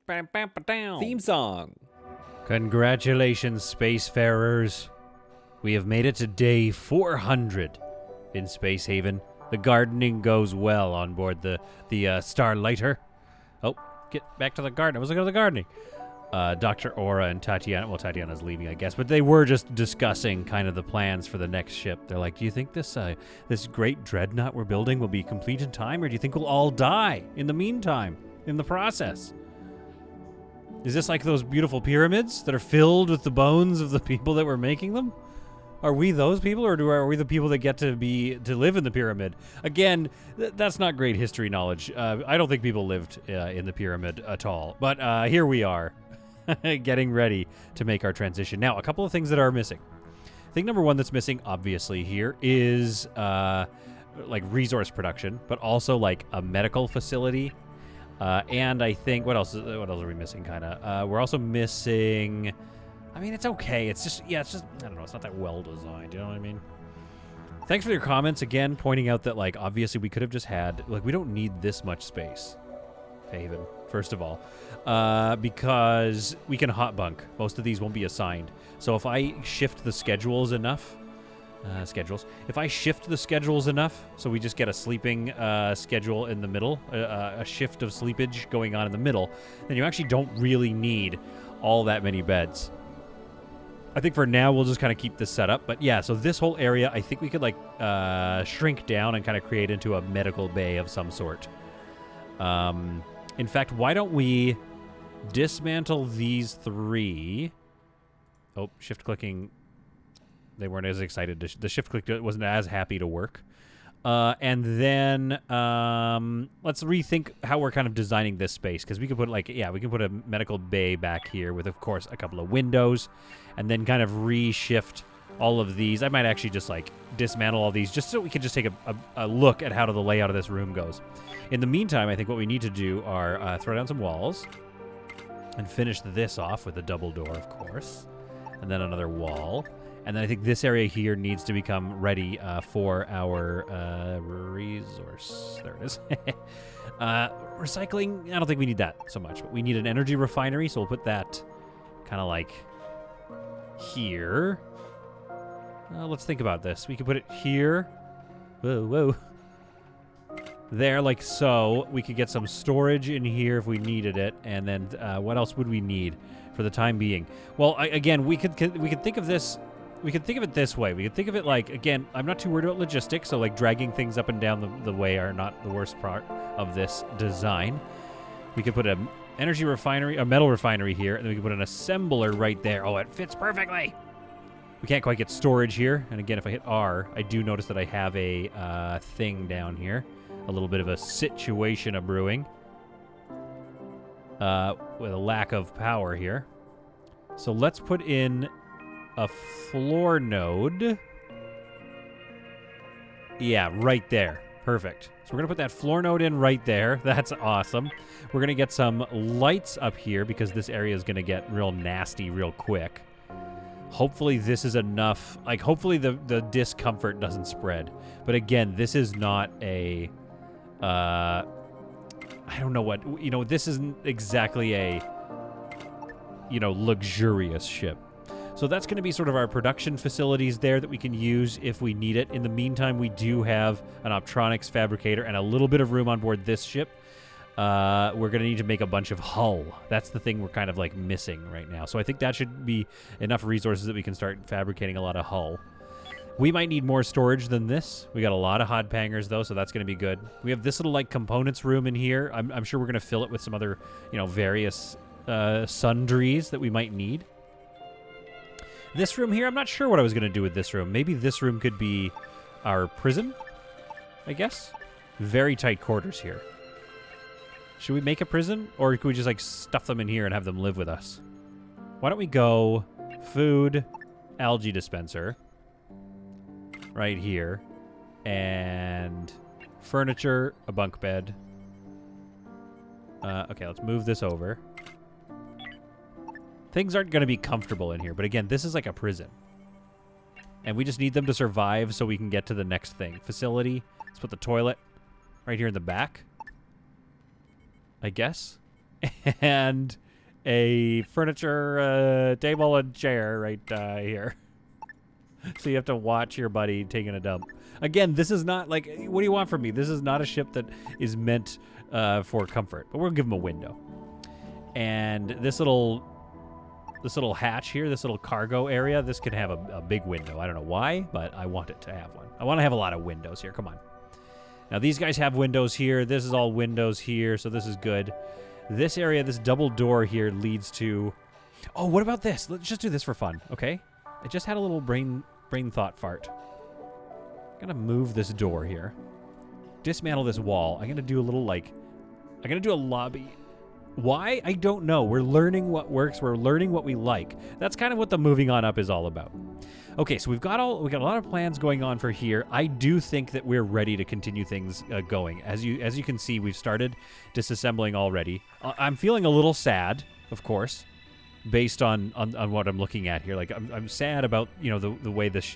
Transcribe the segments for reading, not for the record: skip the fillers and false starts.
Theme song. Congratulations, spacefarers. We have made it to day 400 in Space Haven. The gardening goes well on board the Starlighter. Oh, get back to the garden. I was looking at the gardening. Dr. Aura and Tatiana, well, Tatiana's leaving, I guess, but they were just discussing kind of the plans for the next ship. They're like, do you think this great dreadnought we're building will be complete in time, or do you think we'll all die in the meantime, in the process? Is this like those beautiful pyramids that are filled with the bones of the people that were making them? Are we those people, or are we the people that get to live in the pyramid? Again, that's not great history knowledge. I don't think people lived in the pyramid at all. But here we are, getting ready to make our transition. Now, a couple of things that are missing. I think number one that's missing, obviously, here is like resource production, but also like a medical facility. And I think, what else are we missing, kind of? We're also missing... I mean, it's okay. It's just, I don't know. It's not that well designed. You know what I mean? Thanks for your comments again, pointing out that, like, obviously we could have just had, like, we don't need this much space. Haven, first of all, because we can hot bunk. Most of these won't be assigned. So if I shift the schedules enough, if I shift the schedules enough, so we just get a sleeping schedule in the middle, a shift of sleepage going on in the middle, then you actually don't really need all that many beds. I think for now we'll just kind of keep this set up. But yeah, so this whole area, I think we could like shrink down and kind of create into a medical bay of some sort. In fact, why don't we dismantle these three? Oh, shift clicking. They weren't as excited. The shift click wasn't as happy to work. And then let's rethink how we're kind of designing this space, because we could put we can put a medical bay back here with, of course, a couple of windows, and then kind of reshift all of these. I might actually just like dismantle all these just so we can just take a look at how the layout of this room goes. In the meantime, I think what we need to do are throw down some walls and finish this off with a double door, of course, and then another wall. And then I think this area here needs to become ready for our resource. There it is. Recycling, I don't think we need that so much, but we need an energy refinery, so we'll put that kind of like here. Let's think about this. We could put it here. Whoa. There, like so. We could get some storage in here if we needed it. And then what else would we need for the time being? Well, again, we could think of this... We could think of it this way. We could think of it like, again, I'm not too worried about logistics, so like dragging things up and down the way are not the worst part of this design. We could put an energy refinery, a metal refinery here, and then we could put an assembler right there. Oh, it fits perfectly. We can't quite get storage here. And again, if I hit R, I do notice that I have a thing down here. A little bit of a situation of brewing with a lack of power here. So let's put in a floor node. Yeah, right there. Perfect. So we're going to put that floor node in right there. That's awesome. We're going to get some lights up here because this area is going to get real nasty real quick. Hopefully this is enough. Like, hopefully the discomfort doesn't spread. But again, this is not a... I don't know what... You know, this isn't exactly a... You know, luxurious ship. So that's going to be sort of our production facilities there that we can use if we need it. In the meantime, we do have an optronics fabricator and a little bit of room on board this ship. We're going to need to make a bunch of hull. That's the thing we're kind of like missing right now. So I think that should be enough resources that we can start fabricating a lot of hull. We might need more storage than this. We got a lot of hod pangers though, so that's going to be good. We have this little like components room in here. I'm sure we're going to fill it with some other, you know, various sundries that we might need. This room here, I'm not sure what I was going to do with this room. Maybe this room could be our prison, I guess. Very tight quarters here. Should we make a prison? Or could we just, like, stuff them in here and have them live with us? Why don't we go food, algae dispenser, right here, and furniture, a bunk bed. Okay, let's move this over. Things aren't going to be comfortable in here, but again, this is like a prison. And we just need them to survive so we can get to the next thing. Facility. Let's put the toilet right here in the back, I guess. and a furniture table and chair right here. So you have to watch your buddy taking a dump. Again, this is not like, what do you want from me? This is not a ship that is meant for comfort, but we'll give him a window. And this little hatch here, this little cargo area, this could have a big window. I don't know why, but I want it to have one. I want to have a lot of windows here. Come on. Now, these guys have windows here. This is all windows here, so this is good. This area, this double door here leads to... Oh, what about this? Let's just do this for fun, okay? I just had a little brain thought fart. I'm going to move this door here. Dismantle this wall. I'm going to do a little, like... I'm going to do a lobby. Why? I don't know. We're learning what works. We're learning what we like. That's kind of what the moving on up is all about. Okay, so we got a lot of plans going on for here. I do think that we're ready to continue things going. As you can see, we've started disassembling already. I'm feeling a little sad, of course, based on what I'm looking at here. Like I'm sad about the way this,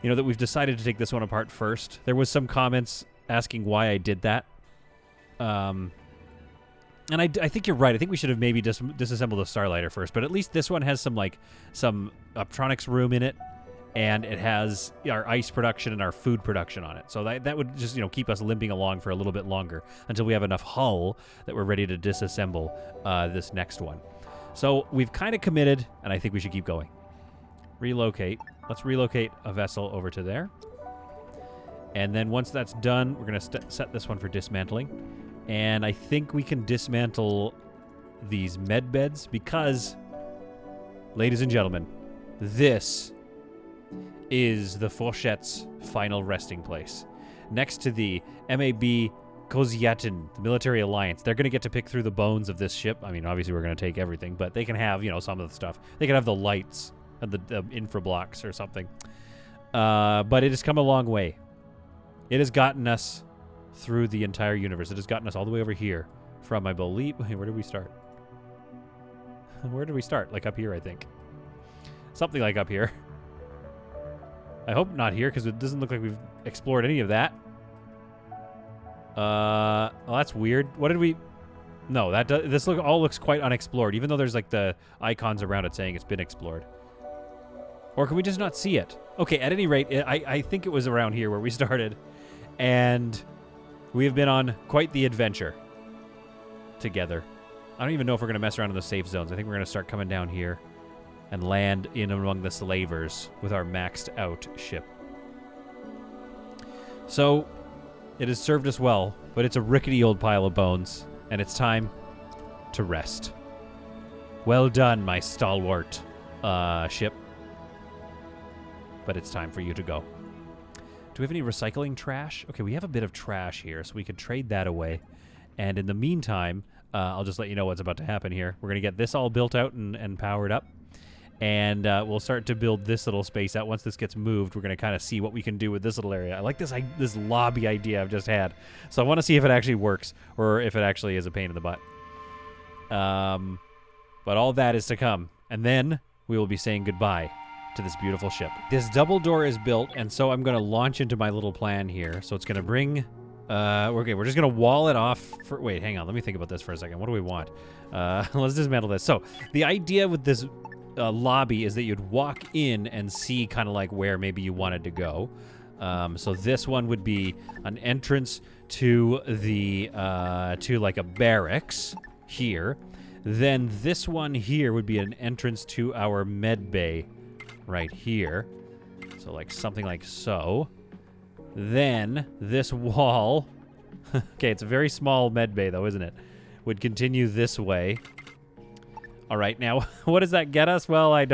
that we've decided to take this one apart first. There was some comments asking why I did that. And I think you're right. I think we should have maybe disassembled the Starlighter first. But at least this one has some optronics room in it, and it has our ice production and our food production on it. So that would just keep us limping along for a little bit longer until we have enough hull that we're ready to disassemble this next one. So we've kind of committed, and I think we should keep going. Relocate. Let's relocate a vessel over to there. And then once that's done, we're going to set this one for dismantling. And I think we can dismantle these med beds because, ladies and gentlemen, this is the Fourchette's final resting place. Next to the MAB Koziatin, the military alliance, they're going to get to pick through the bones of this ship. I mean, obviously we're going to take everything, but they can have, some of the stuff. They can have the lights and the infra blocks or something. But it has come a long way. It has gotten us through the entire universe. It has gotten us all the way over here from, I believe... Wait, where did we start? Where did we start? Like up here, I think. Something like up here. I hope not here, because it doesn't look like we've explored any of that. Well, that's weird. What did we... No, this all looks quite unexplored, even though there's like the icons around it saying it's been explored. Or can we just not see it? Okay, at any rate, I think it was around here where we started. And... we have been on quite the adventure together. I don't even know if we're going to mess around in the safe zones. I think we're going to start coming down here and land in among the slavers with our maxed out ship. So, it has served us well, but it's a rickety old pile of bones, and it's time to rest. Well done, my stalwart ship. But it's time for you to go. Do we have any recycling trash? Okay, we have a bit of trash here, so we could trade that away. And in the meantime, I'll just let you know what's about to happen here. We're going to get this all built out and powered up. And we'll start to build this little space out. Once this gets moved, we're going to kind of see what we can do with this little area. I like this lobby idea I've just had. So I want to see if it actually works or if it actually is a pain in the butt. But all that is to come. And then we will be saying goodbye to this beautiful ship. This double door is built, and so I'm going to launch into my little plan here. So it's going to bring... okay, we're just going to wall it off for... Wait, hang on. Let me think about this for a second. What do we want? Let's dismantle this. So the idea with this lobby is that you'd walk in and see kind of like where maybe you wanted to go. So this one would be an entrance to the... to like a barracks here. Then this one here would be an entrance to our med bay right here. So like something like so. Then this wall, okay, it's a very small med bay though, isn't it? Would continue this way. All right, now what does that get us? Well, I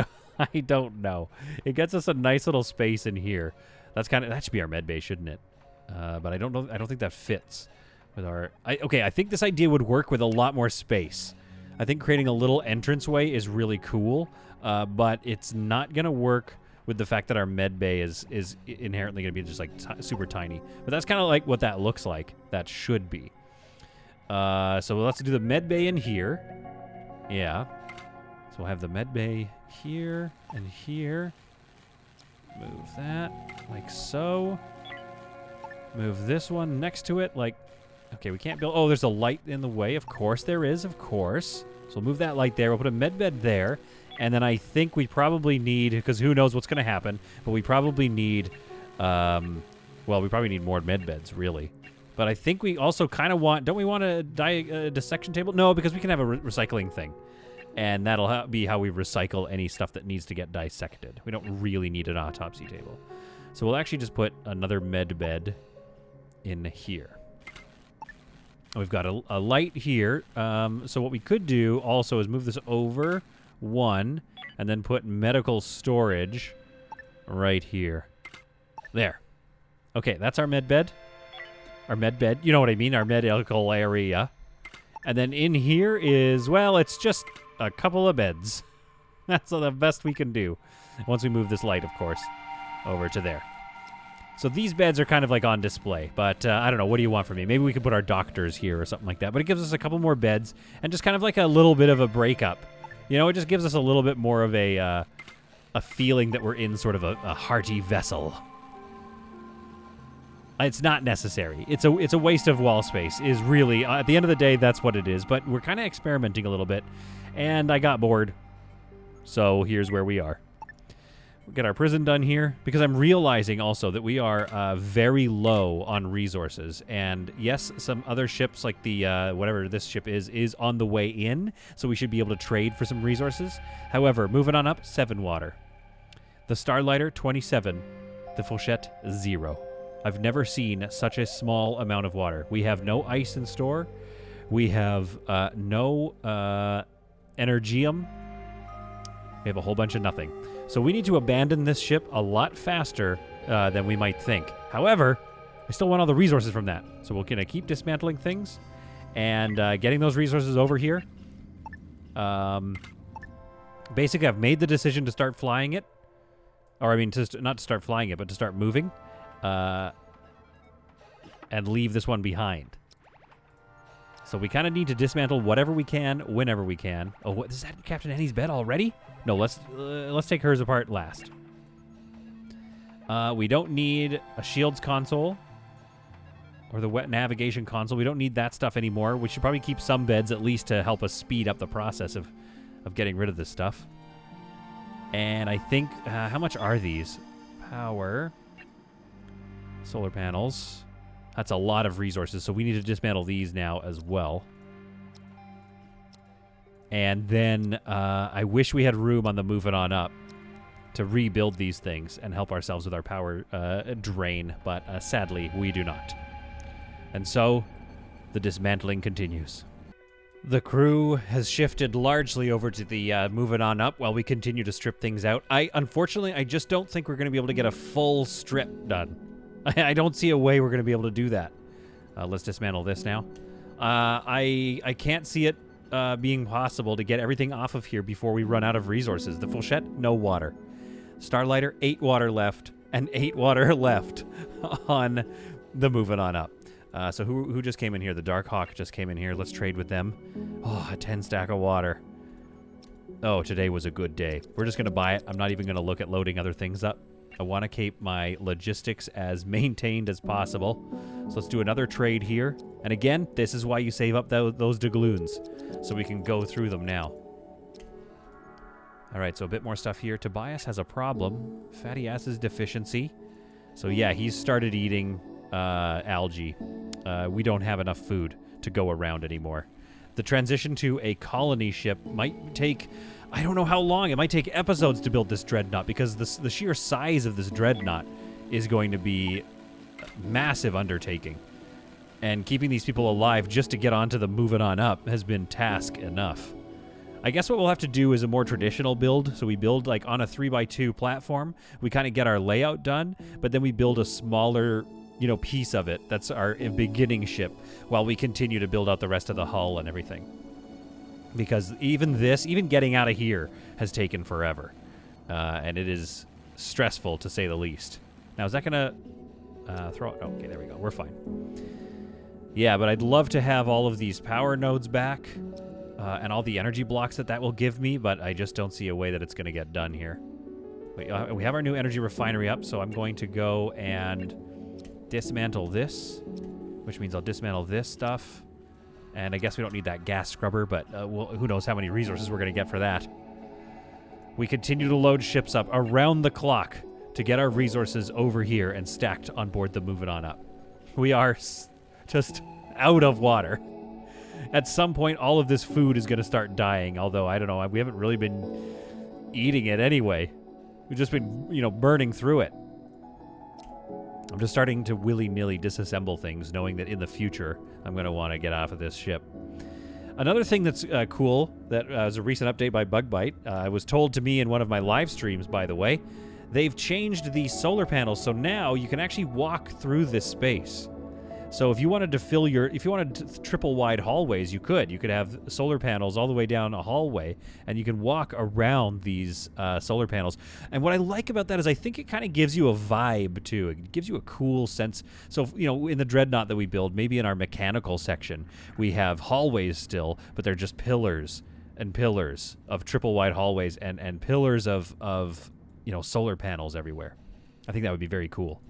don't know. It gets us a nice little space in here. That should be our med bay, shouldn't it? But I don't know. I don't think that fits with our. Okay, I think this idea would work with a lot more space. I think creating a little entranceway is really cool, but it's not gonna work with the fact that our med bay is inherently going to be just like super tiny. But that's kind of like what that looks like. That should be. So let's do the med bay in here. Yeah. So we'll have the med bay here and here. Move that like so. Move this one next to it like Okay, we can't build... Oh, there's a light in the way. Of course there is, of course. So we'll move that light there. We'll put a med bed there. And then I think we probably need... Because who knows what's going to happen. But we probably need... well, we probably need more med beds, really. But I think we also kind of want... Don't we want a dissection table? No, because we can have a recycling thing. And that'll be how we recycle any stuff that needs to get dissected. We don't really need an autopsy table. So we'll actually just put another med bed in here. We've got a light here. So what we could do also is move this over one and then put medical storage right here. There. Okay, that's our med bed. Our med bed. You know what I mean? Our medical area. And then in here is, well, it's just a couple of beds. That's the best we can do. Once we move this light, of course, over to there. So these beds are kind of like on display, but I don't know. What do you want from me? Maybe we could put our doctors here or something like that. But it gives us a couple more beds and just kind of like a little bit of a breakup. You know, it just gives us a little bit more of a feeling that we're in sort of a hearty vessel. It's not necessary. It's a waste of wall space. Is really at the end of the day, that's what it is. But we're kind of experimenting a little bit, and I got bored. So here's where we are. We'll get our prison done here because I'm realizing also that we are very low on resources. And yes, some other ships like the whatever this ship is on the way in, so we should be able to trade for some resources. However, moving on up, 7 water. The Starlighter 27. The Fourchette 0. I've never seen such a small amount of water. We have no ice in store. We have no energium. We have a whole bunch of nothing. So we need to abandon this ship a lot faster than we might think. However, I still want all the resources from that. So we're going to keep dismantling things and getting those resources over here. Basically, I've made the decision to start flying it. Or, I mean, not to start flying it, but to start moving. And leave this one behind. So we kind of need to dismantle whatever we can, whenever we can. Oh, what is that? Captain Annie's bed already? No, let's take hers apart last. We don't need a shields console or the wet navigation console. We don't need that stuff anymore. We should probably keep some beds at least to help us speed up the process of getting rid of this stuff. And I think how much are these? Power. Solar panels. That's a lot of resources, so we need to dismantle these now as well. And then I wish we had room on the moving on up to rebuild these things and help ourselves with our power drain, but sadly, we do not. And so, the dismantling continues. The crew has shifted largely over to the moving on up while we continue to strip things out. Unfortunately, I just don't think we're going to be able to get a full strip done. I don't see a way we're going to be able to do that. Let's dismantle this now. I can't see it being possible to get everything off of here before we run out of resources. The Fourchette, no water. Starlighter, 8 water left, and 8 water left on the moving on up. So who just came in here? The Dark Hawk just came in here. Let's trade with them. Oh, a 10 stack of water. Oh, today was a good day. We're just going to buy it. I'm not even going to look at loading other things up. I want to keep my logistics as maintained as possible. So let's do another trade here. And again, this is why you save up those doubloons, so we can go through them now. All right, so a bit more stuff here. Tobias has a problem. Fatty acids deficiency. So yeah, he's started eating algae. We don't have enough food to go around anymore. The transition to a colony ship might take... I don't know how long. It might take episodes to build this dreadnought because the sheer size of this dreadnought is going to be a massive undertaking. And keeping these people alive just to get onto the moving on up has been task enough. I guess what we'll have to do is a more traditional build. So we build like on a 3x2 platform. We kind of get our layout done, but then we build a smaller, piece of it. That's our beginning ship while we continue to build out the rest of the hull and everything. Because even getting out of here has taken forever. And it is stressful, to say the least. Now, is that going to throw... Okay, there we go. We're fine. Yeah, but I'd love to have all of these power nodes back. And all the energy blocks that will give me, but I just don't see a way that it's going to get done here. We have our new energy refinery up, so I'm going to go and dismantle this. which means I'll dismantle this stuff. And I guess we don't need that gas scrubber, but who knows how many resources we're going to get for that. We continue to load ships up around the clock to get our resources over here and stacked on board the Moving On Up. We are just out of water. At some point, all of this food is going to start dying, although, I don't know, we haven't really been eating it anyway. We've just been, burning through it. I'm just starting to willy-nilly disassemble things, knowing that in the future, I'm going to want to get off of this ship. Another thing that's cool, that was a recent update by Bugbite, was told to me in one of my live streams, by the way, they've changed the solar panels, so now you can actually walk through this space. So if you wanted to triple wide hallways, you could. You could have solar panels all the way down a hallway, and you can walk around these solar panels. And what I like about that is I think it kind of gives you a vibe, too. It gives you a cool sense. So, in the Dreadnought that we build, maybe in our mechanical section, we have hallways still, but they're just pillars and pillars of triple wide hallways and pillars of solar panels everywhere. I think that would be very cool.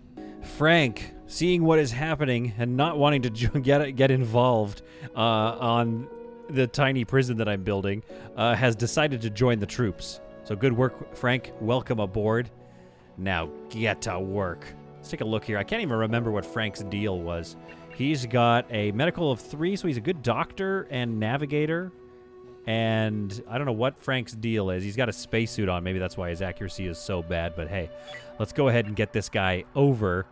Frank, seeing what is happening and not wanting to get involved on the tiny prison that I'm building, has decided to join the troops. So good work, Frank. Welcome aboard. Now get to work. Let's take a look here. I can't even remember what Frank's deal was. He's got a medical of 3, so he's a good doctor and navigator. And I don't know what Frank's deal is. He's got a spacesuit on. Maybe that's why his accuracy is so bad. But hey, let's go ahead and get this guy over.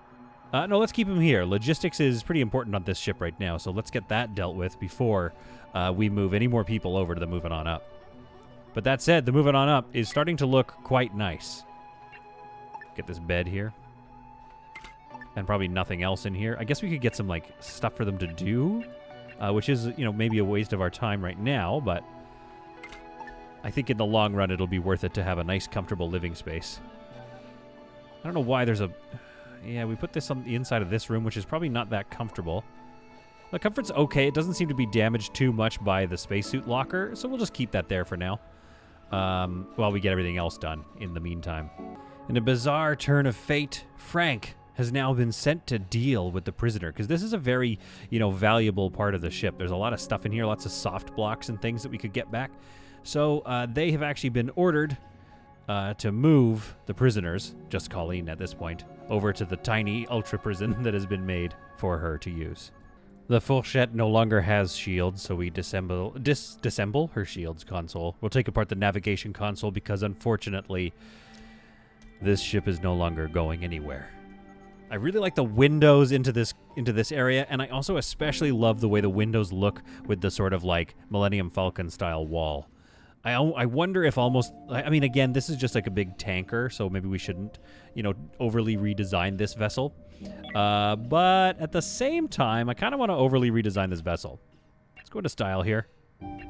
No, let's keep him here. Logistics is pretty important on this ship right now. So let's get that dealt with before we move any more people over to the Moving On Up. But that said, the Moving On Up is starting to look quite nice. Get this bed here. And probably nothing else in here. I guess we could get some stuff for them to do. Which is, maybe a waste of our time right now, but I think in the long run it'll be worth it to have a nice, comfortable living space. I don't know why there's a... Yeah, we put this on the inside of this room, which is probably not that comfortable. The comfort's okay. It doesn't seem to be damaged too much by the spacesuit locker, so we'll just keep that there for now. While we get everything else done in the meantime. In a bizarre turn of fate, Frank has now been sent to deal with the prisoner, because this is a very, valuable part of the ship. There's a lot of stuff in here, lots of soft blocks and things that we could get back. So they have actually been ordered to move the prisoners, just Colleen at this point, over to the tiny ultra prison that has been made for her to use. The Fourchette no longer has shields, so we disassemble her shields console. We'll take apart the navigation console because, unfortunately, this ship is no longer going anywhere. I really like the windows into this area, and I also especially love the way the windows look with the sort of Millennium Falcon style wall. I wonder if again, this is just a big tanker, so maybe we shouldn't, overly redesign this vessel. But at the same time, I kind of want to overly redesign this vessel. Let's go into style here.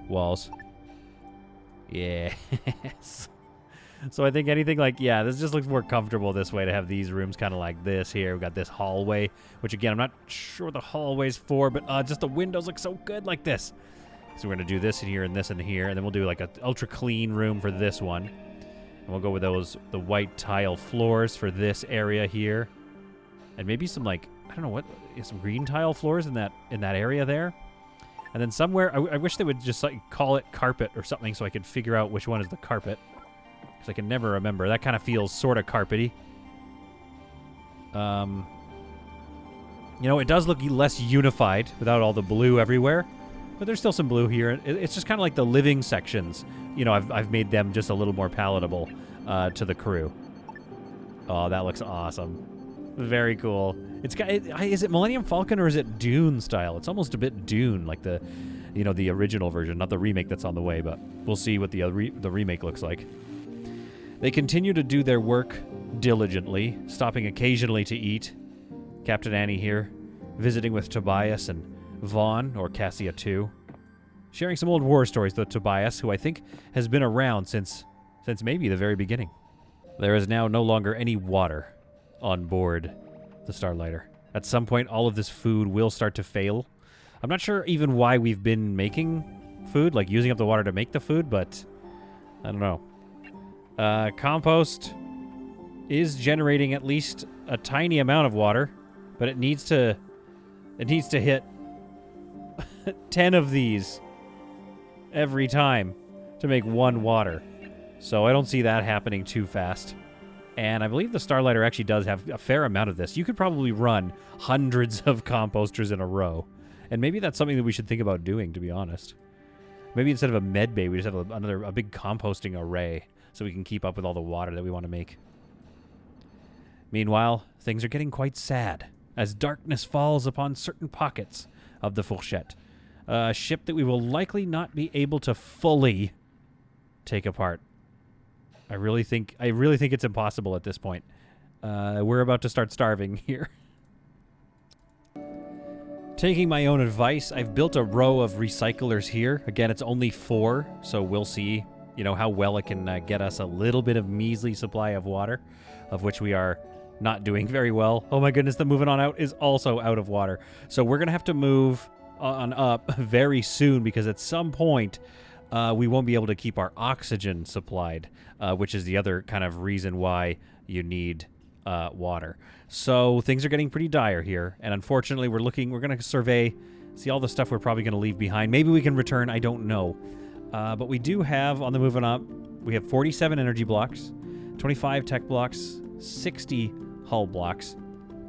Walls. Yes. So I think anything this just looks more comfortable this way to have these rooms kind of like this here. We've got this hallway, which again, I'm not sure what the hallway's for, but just the windows look so good like this. So we're going to do this in here and this in here, and then we'll do an ultra clean room for this one. And we'll go with the white tile floors for this area here. And maybe some I don't know some green tile floors in that area there. And then somewhere, I wish they would just call it carpet or something so I could figure out which one is the carpet. Because I can never remember. That kind of feels sort of carpety. It does look less unified without all the blue everywhere. But there's still some blue here. It's just kind of like the living sections. I've made them just a little more palatable to the crew. Oh, that looks awesome. Very cool. Is it Millennium Falcon or is it Dune style? It's almost a bit Dune, like the original version, not the remake that's on the way, but we'll see what the remake looks like. They continue to do their work diligently, stopping occasionally to eat. Captain Annie here, visiting with Tobias and Vaughn, or Cassia too. Sharing some old war stories with Tobias, who I think has been around since maybe the very beginning. There is now no longer any water on board the Starlighter. At some point, all of this food will start to fail. I'm not sure even why we've been making food, using up the water to make the food, but I don't know. Compost is generating at least a tiny amount of water, but it needs to It needs to hit 10 of these every time to make 1 water. So I don't see that happening too fast. And I believe the Starlighter actually does have a fair amount of this. You could probably run hundreds of composters in a row. And maybe that's something that we should think about doing, to be honest. Maybe instead of a med bay, we just have a big composting array so we can keep up with all the water that we want to make. Meanwhile, things are getting quite sad as darkness falls upon certain pockets of the Fourchette. A ship that we will likely not be able to fully take apart. I really think it's impossible at this point. We're about to start starving here. Taking my own advice, I've built a row of recyclers here. Again, it's only 4, so we'll see, how well it can get us a little bit of measly supply of water, of which we are not doing very well. Oh my goodness, the moving on out is also out of water. So we're going to have to move on up very soon because at some point we won't be able to keep our oxygen supplied, which is the other kind of reason why you need water. So things are getting pretty dire here, and unfortunately we're going to survey, see all the stuff we're probably going to leave behind. Maybe we can return, I don't know. But we do have, on the moving up, we have 47 energy blocks, 25 tech blocks, 60 hull blocks.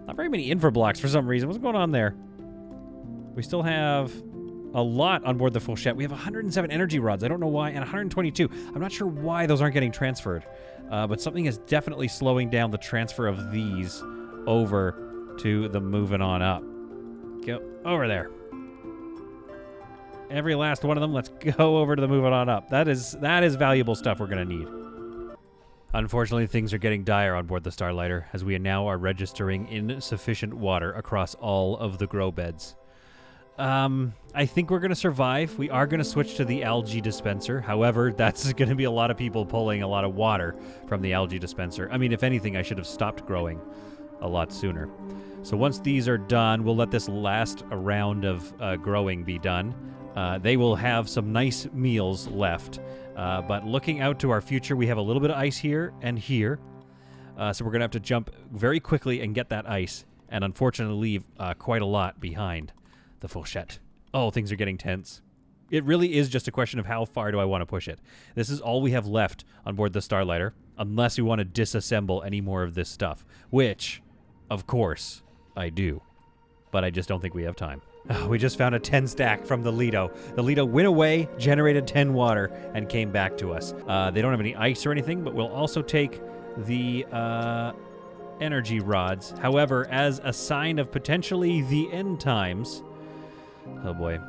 Not very many infra blocks for some reason. What's going on there? We still have a lot on board the Fourchette. We have 107 energy rods. I don't know why, and 122. I'm not sure why those aren't getting transferred, but something is definitely slowing down the transfer of these over to the moving on up. Go over there. Every last one of them. Let's go over to the moving on up. That is valuable stuff we're going to need. Unfortunately, things are getting dire on board the Starlighter, as we now are registering insufficient water across all of the grow beds. I think we're going to survive. We are going to switch to the algae dispenser. However, that's going to be a lot of people pulling a lot of water from the algae dispenser. I mean, if anything, I should have stopped growing a lot sooner. So once these are done, we'll let this last round of growing be done. They will have some nice meals left. But looking out to our future, we have a little bit of ice here and here. So we're going to have to jump very quickly and get that ice. And unfortunately leave quite a lot behind the Fourchette. Oh, things are getting tense. It really is just a question of how far do I want to push it. This is all we have left on board the Starlighter, unless we want to disassemble any more of this stuff, which, of course, I do. But I just don't think we have time. We just found a 10 stack from the Lido. The Lido went away, generated 10 water, and came back to us. They don't have any ice or anything, but we'll also take the energy rods. However, as a sign of potentially the end times... Oh boy.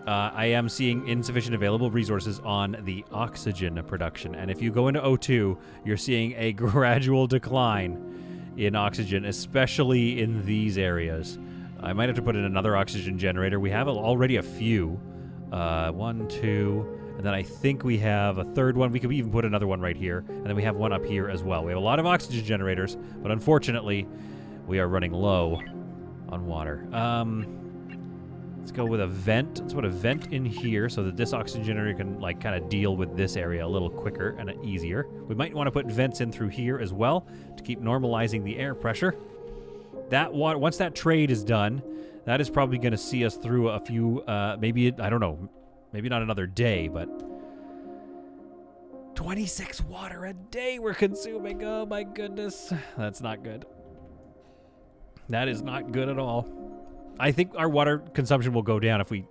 I am seeing insufficient available resources on the oxygen production. And if you go into O2, you're seeing a gradual decline in oxygen, especially in these areas. I might have to put in another oxygen generator. We have already a few. 1, 2, and then I think we have a third one. We could even put another one right here. And then we have one up here as well. We have a lot of oxygen generators, but unfortunately, we are running low on water. Let's go with a vent. Let's put a vent in here so that this oxygen generator can kind of deal with this area a little quicker and easier. We might want to put vents in through here as well to keep normalizing the air pressure. That water, once that trade is done, that is probably going to see us through a few, maybe, I don't know, maybe not another day, but 26 water a day we're consuming. Oh my goodness. That's not good. That is not good at all. I think our water consumption will go down if we,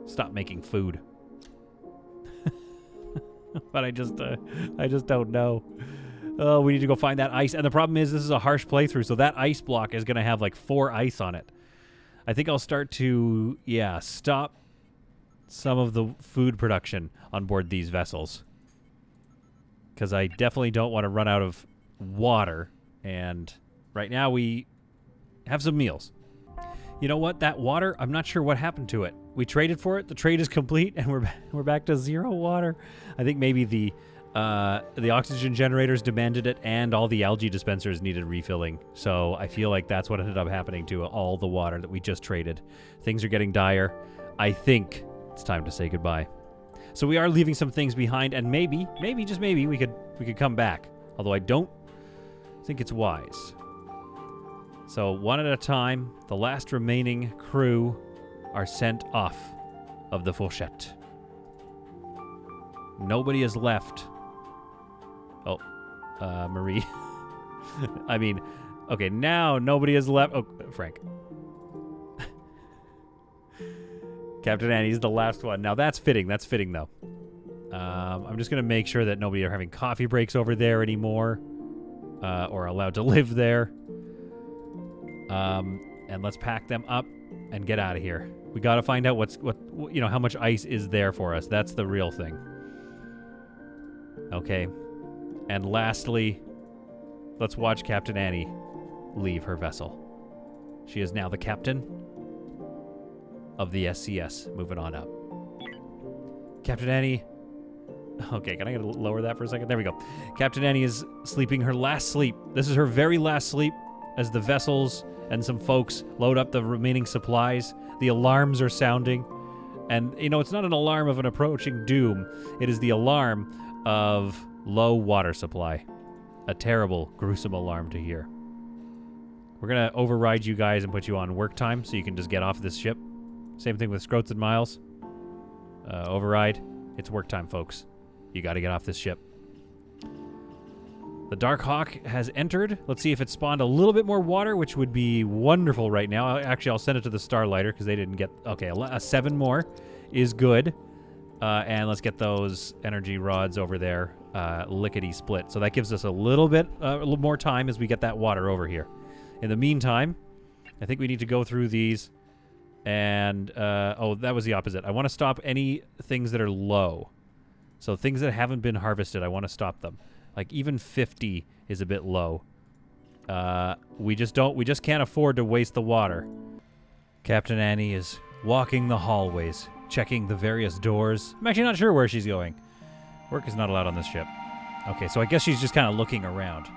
stop making food. But I just don't know. Oh, we need to go find that ice. And the problem is this is a harsh playthrough, so that ice block is going to have 4 ice on it. I think I'll start to, stop some of the food production on board these vessels. Because I definitely don't want to run out of water. And right now we have some meals. You know what? That water, I'm not sure what happened to it. We traded for it. The trade is complete, and we're back to 0 water. I think maybe the oxygen generators demanded it, and all the algae dispensers needed refilling. So I feel like that's what ended up happening to all the water that we just traded. Things are getting dire. I think it's time to say goodbye. So we are leaving some things behind, and maybe, just maybe, we could come back. Although I don't think it's wise. So one at a time, the last remaining crew are sent off of the fourchette. Nobody is left. Oh, Marie. I mean, okay, now nobody is left. Oh, Frank. Captain Annie's the last one. Now that's fitting. That's fitting, though. I'm just going to make sure that nobody are having coffee breaks over there anymore, or allowed to live there. And let's pack them up and get out of here. We got to find out how much ice is there for us. That's the real thing. Okay. And lastly, let's watch Captain Annie leave her vessel. She is now the captain of the SCS. Moving on up. Captain Annie. Okay, can I lower that for a second? There we go. Captain Annie is sleeping her last sleep. This is her very last sleep as the vessels and some folks load up the remaining supplies. The alarms are sounding. And, it's not an alarm of an approaching doom. It is the alarm of low water supply. A terrible, gruesome alarm to hear. We're going to override you guys and put you on work time so you can just get off this ship. Same thing with Scroats and Miles. Override. It's work time, folks. You got to get off this ship. The Dark Hawk has entered. Let's see if it spawned a little bit more water, which would be wonderful right now. Actually, I'll send it to the Starlighter because they didn't get... Okay, 7 more is good. And let's get those energy rods over there lickety-split. So that gives us a little more time as we get that water over here. In the meantime, I think we need to go through these. And, that was the opposite. I want to stop any things that are low. So things that haven't been harvested, I want to stop them. Like even 50 is a bit low. We just can't afford to waste the water. Captain Annie is walking the hallways, checking the various doors. I'm actually not sure where she's going. Work is not allowed on this ship. Okay, so I guess she's just kind of looking around.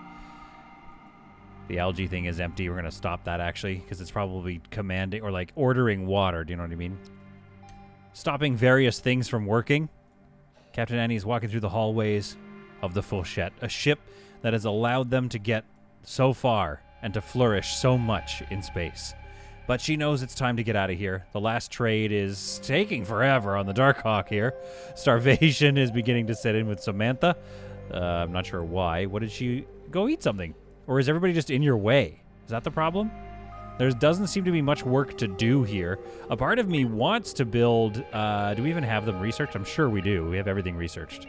The algae thing is empty. We're going to stop that, actually, because it's probably commanding or, like, ordering water. Do you know what I mean? Stopping various things from working. Captain Annie is walking through the hallways of the Fourchette, a ship that has allowed them to get so far and to flourish so much in space. But she knows it's time to get out of here. The last trade is taking forever on the Darkhawk here. Starvation is beginning to set in with Samantha. I'm not sure why. What did she... Go eat something. Or is everybody just in your way? Is that the problem? There doesn't seem to be much work to do here. A part of me wants to build... do we even have them researched? I'm sure we do. We have everything researched.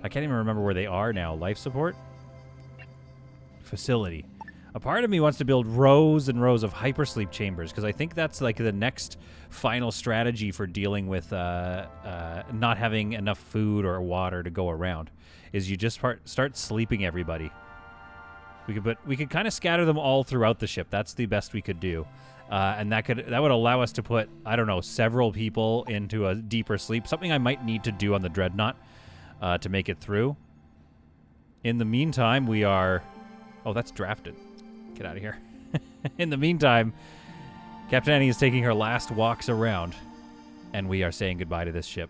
I can't even remember where they are now. Life support? Facility. A part of me wants to build rows and rows of hypersleep chambers, because I think that's like the next final strategy for dealing with not having enough food or water to go around, is you just start sleeping everybody. We could kind of scatter them all throughout the ship. That's the best we could do. And that would allow us to put, I don't know, several people into a deeper sleep, something I might need to do on the Dreadnought to make it through. In the meantime, we are... Oh, that's drafted. Get out of here. In the meantime, Captain Annie is taking her last walks around, and we are saying goodbye to this ship.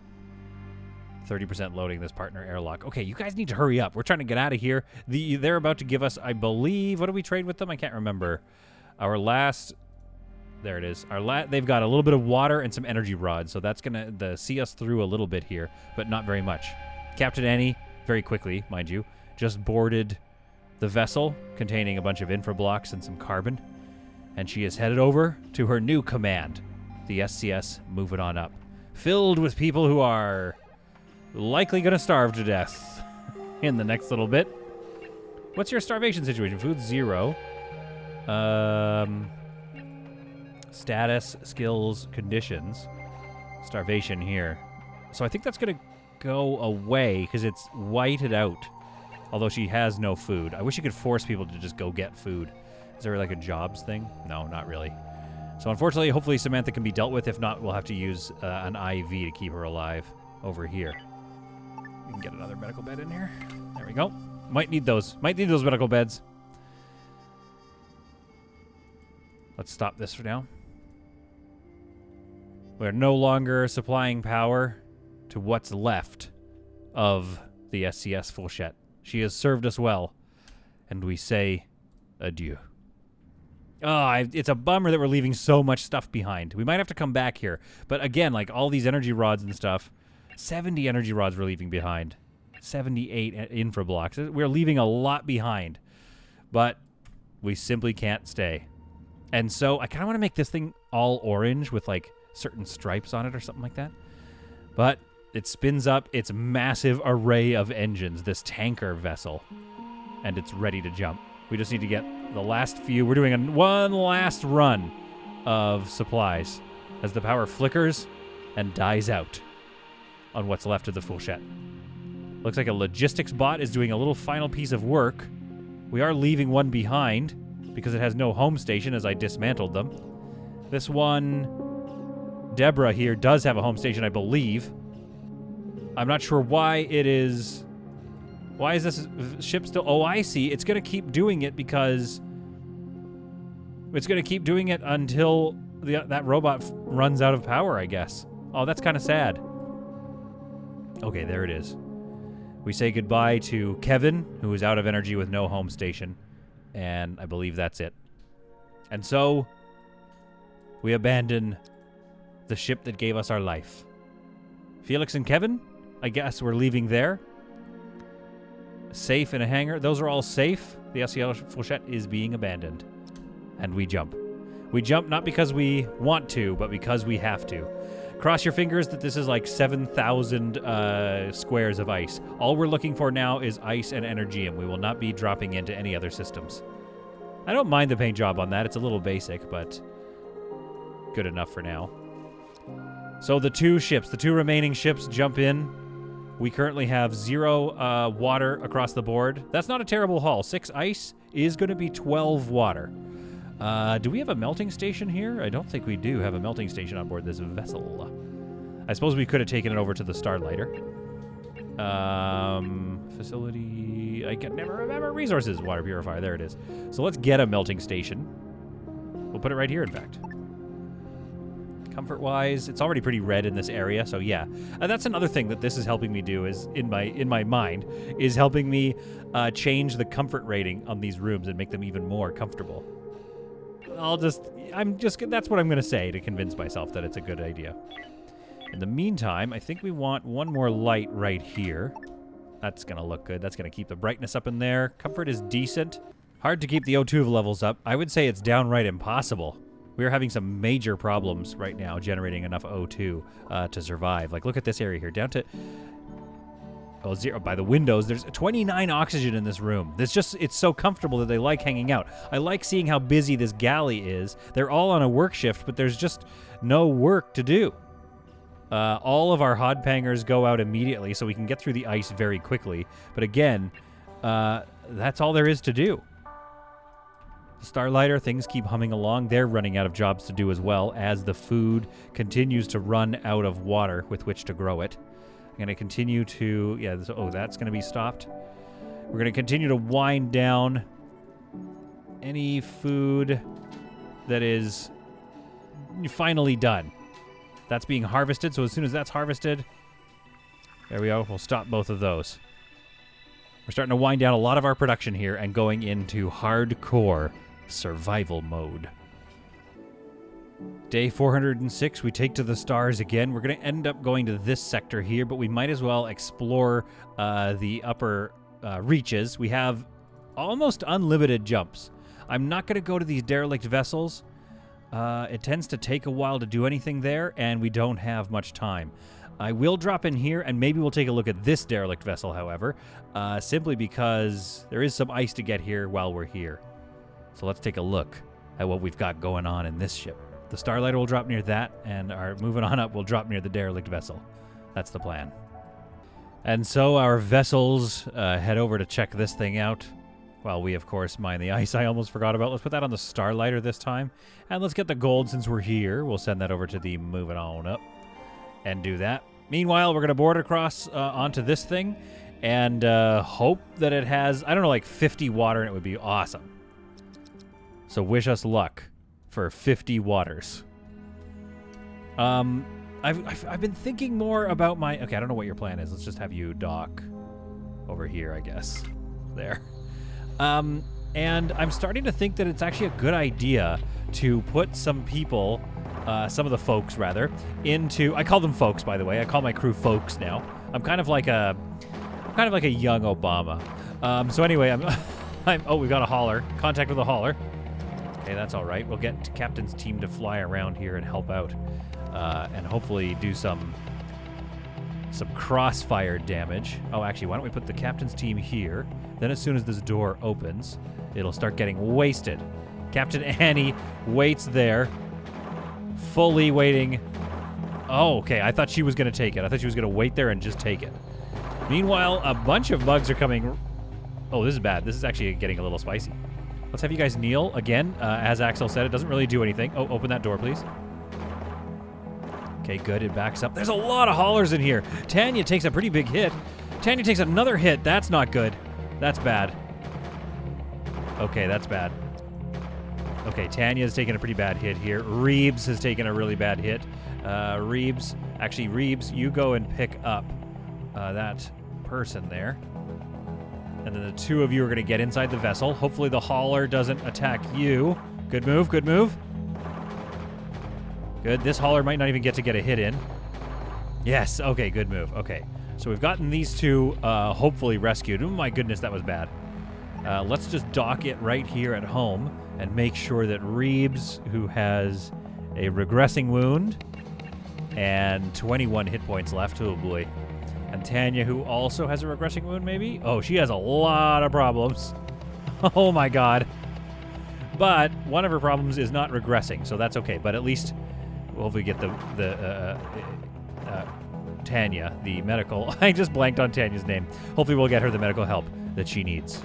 30% loading this partner airlock. Okay, you guys need to hurry up. We're trying to get out of here. They're about to give us, I believe, what do we trade with them? I can't remember. Our last... There it is. They've got a little bit of water and some energy rods, so that's going to see us through a little bit here, but not very much. Captain Annie, very quickly, mind you, just boarded the vessel containing a bunch of infra blocks and some carbon, and she is headed over to her new command, the SCS moving on up, filled with people who are likely going to starve to death in the next little bit. What's your starvation situation? Food 0. Status, skills, conditions. Starvation here. So I think that's going to go away because it's whited out. Although she has no food. I wish you could force people to just go get food. Is there like a jobs thing? No, not really. So unfortunately, hopefully Samantha can be dealt with. If not, we'll have to use an IV to keep her alive over here. We can get another medical bed in here. There we go. Might need those. Might need those medical beds. Let's stop this for now. We're no longer supplying power to what's left of the SCS Fourchette. She has served us well, and we say adieu. It's a bummer that we're leaving so much stuff behind. We might have to come back here. But again, like all these energy rods and stuff, 70 energy rods we're leaving behind. 78 infra blocks. We're leaving a lot behind. But we simply can't stay. And so I kind of want to make this thing all orange with like certain stripes on it or something like that. But it spins up its massive array of engines, this tanker vessel. And it's ready to jump. We just need to get the last few. We're doing one last run of supplies as the power flickers and dies out on what's left of the Fourchette. Looks like a logistics bot is doing a little final piece of work. We are leaving one behind because it has no home station as I dismantled them. This one, Deborah here, does have a home station, I believe. I'm not sure why it is... Why is this ship still... Oh, I see. It's going to keep doing it because... It's going to keep doing it until that robot runs out of power, I guess. Oh, that's kind of sad. Okay, there it is. We say goodbye to Kevin, who is out of energy with no home station. And I believe that's it. And so, we abandon the ship that gave us our life. Felix and Kevin, I guess we're leaving there. Safe in a hangar. Those are all safe. The SCL Fourchette is being abandoned. And we jump. We jump not because we want to, but because we have to. Cross your fingers that this is like 7,000 squares of ice. All we're looking for now is ice and energy, and we will not be dropping into any other systems. I don't mind the paint job on that. It's a little basic, but good enough for now. So the two remaining ships jump in. We currently have 0 water across the board. That's not a terrible haul. 6 ice is going to be 12 water. Do we have a melting station here? I don't think we do have a melting station on board this vessel. I suppose we could have taken it over to the Starlighter. Facility... I can never remember. Resources. Water purifier. There it is. So let's get a melting station. We'll put it right here, in fact. Comfort-wise, it's already pretty red in this area, so yeah. That's another thing that this is helping me do is, in my mind, is helping me change the comfort rating on these rooms and make them even more comfortable. That's what I'm going to say to convince myself that it's a good idea. In the meantime, I think we want one more light right here. That's going to look good. That's going to keep the brightness up in there. Comfort is decent. Hard to keep the O2 levels up. I would say it's downright impossible. We're having some major problems right now generating enough O2 to survive. Like, look at this area here. Down to... Oh, 0 by the windows. There's 29 oxygen in this room. It's so comfortable that they like hanging out. I like seeing how busy this galley is. They're all on a work shift, but there's just no work to do. All of our hodpangers go out immediately, so we can get through the ice very quickly. But again, that's all there is to do. Starlighter, things keep humming along. They're running out of jobs to do as well as the food continues to run out of water with which to grow it. I'm going to continue to... Yeah, that's going to be stopped. We're going to continue to wind down any food that is finally done. That's being harvested, so as soon as that's harvested... There we go. We'll stop both of those. We're starting to wind down a lot of our production here and going into hardcore survival mode. Day 406, we take to the stars again. We're going to end up going to this sector here, but we might as well explore the upper reaches. We have almost unlimited jumps. I'm not going to go to these derelict vessels. It tends to take a while to do anything there, and we don't have much time. I will drop in here, and maybe we'll take a look at this derelict vessel, however, simply because there is some ice to get here while we're here. So let's take a look at what we've got going on in this ship. The Starlighter will drop near that, and our moving on up will drop near the derelict vessel. That's the plan. And so our vessels head over to check this thing out, while we, of course, mine the ice I almost forgot about. Let's put that on the Starlighter this time, and let's get the gold since we're here. We'll send that over to the moving on up and do that. Meanwhile, we're going to board across onto this thing and hope that it has, I don't know, like 50 water, and it would be awesome. So wish us luck for 50 waters. I've been thinking more about my... Okay, I don't know what your plan is. Let's just have you dock over here, I guess. There. And I'm starting to think that it's actually a good idea to put some people, some of the folks rather, into, I call them folks, by the way. I call my crew folks now. I'm kind of like a young Obama. So anyway, oh, we got a hauler. Contact with a hauler. Okay, that's all right. We'll get Captain's team to fly around here and help out, and hopefully do some crossfire damage. Oh, actually, why don't we put the Captain's team here? Then as soon as this door opens, it'll start getting wasted. Captain Annie waits there, fully waiting. Oh, okay. I thought she was going to take it. I thought she was going to wait there and just take it. Meanwhile, a bunch of bugs are coming. Oh, this is bad. This is actually getting a little spicy. Let's have you guys kneel again. As Axel said, it doesn't really do anything. Oh, open that door, please. Okay, good. It backs up. There's a lot of haulers in here. Tanya takes a pretty big hit. Tanya takes another hit. That's not good. That's bad. Okay, that's bad. Okay, Tanya's taken a pretty bad hit here. Reeves has taken a really bad hit. Reeves, you go and pick up that person there. And then the two of you are going to get inside the vessel. Hopefully the hauler doesn't attack you. Good move, good move. Good. This hauler might not even get a hit in. Yes, okay, good move. Okay, so we've gotten these two hopefully rescued. Oh my goodness, that was bad. Let's just dock it right here at home and make sure that Reeves, who has a regressing wound and 21 hit points left, oh boy. And Tanya, who also has a regressing wound, maybe? Oh, she has a lot of problems. Oh my god. But one of her problems is not regressing, so that's okay. But at least we'll hopefully get Tanya, the medical. I just blanked on Tanya's name. Hopefully we'll get her the medical help that she needs.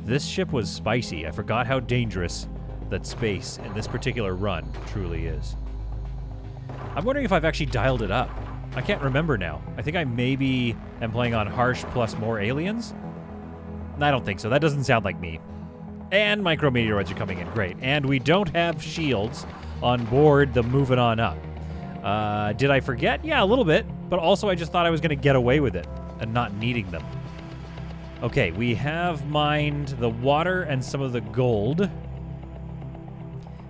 This ship was spicy. I forgot how dangerous that space in this particular run truly is. I'm wondering if I've actually dialed it up. I can't remember now. I think I maybe am playing on harsh plus more aliens. I don't think so. That doesn't sound like me. And micrometeoroids are coming in. Great. And we don't have shields on board the moving on up. Did I forget? Yeah, a little bit. But also I just thought I was going to get away with it and not needing them. Okay, we have mined the water and some of the gold.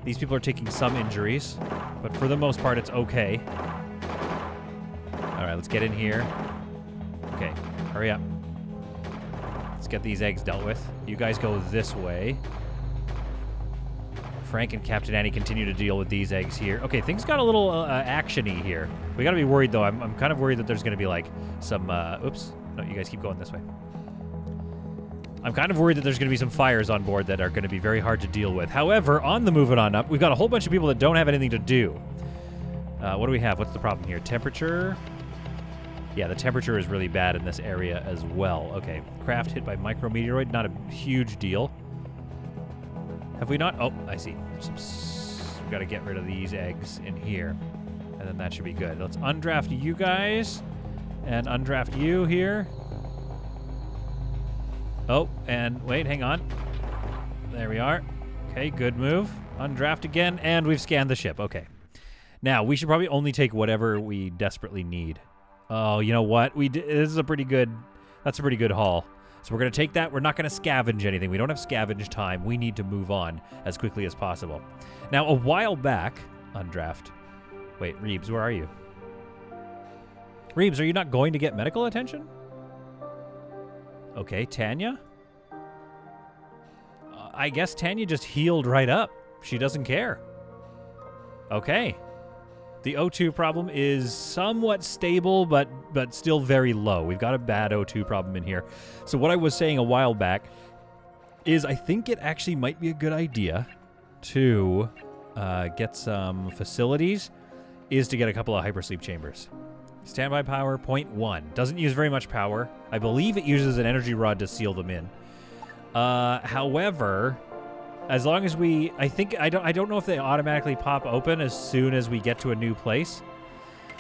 These people are taking some injuries, but for the most part, it's okay. All right, let's get in here. Okay, hurry up. Let's get these eggs dealt with. You guys go this way. Frank and Captain Annie continue to deal with these eggs here. Okay, things got a little action-y here. We gotta be worried, though. I'm kind of worried that there's gonna be, like, some, oops. No, you guys keep going this way. I'm kind of worried that there's going to be some fires on board that are going to be very hard to deal with. However, on the moving on up, we've got a whole bunch of people that don't have anything to do. What do we have? What's the problem here? Temperature? Yeah, the temperature is really bad in this area as well. Okay, craft hit by micrometeoroid, not a huge deal. Have we not? Oh, I see. We've got to get rid of these eggs in here, and then that should be good. Let's undraft you guys, and undraft you here. Oh, and wait, hang on. There we are. Okay, good move. Undraft again, and we've scanned the ship. Okay. Now, we should probably only take whatever we desperately need. Oh, you know what? This is a pretty good... That's a pretty good haul. So we're going to take that. We're not going to scavenge anything. We don't have scavenge time. We need to move on as quickly as possible. Now, a while back... Undraft. Wait, Reeves, where are you? Reeves, are you not going to get medical attention? Okay, Tanya? I guess Tanya just healed right up. She doesn't care. Okay. The O2 problem is somewhat stable, but still very low. We've got a bad O2 problem in here. So what I was saying a while back is I think it actually might be a good idea to get some facilities, is to get a couple of hypersleep chambers. Standby power, 0.1. Doesn't use very much power. I believe it uses an energy rod to seal them in. However, as long as we... I don't know if they automatically pop open as soon as we get to a new place.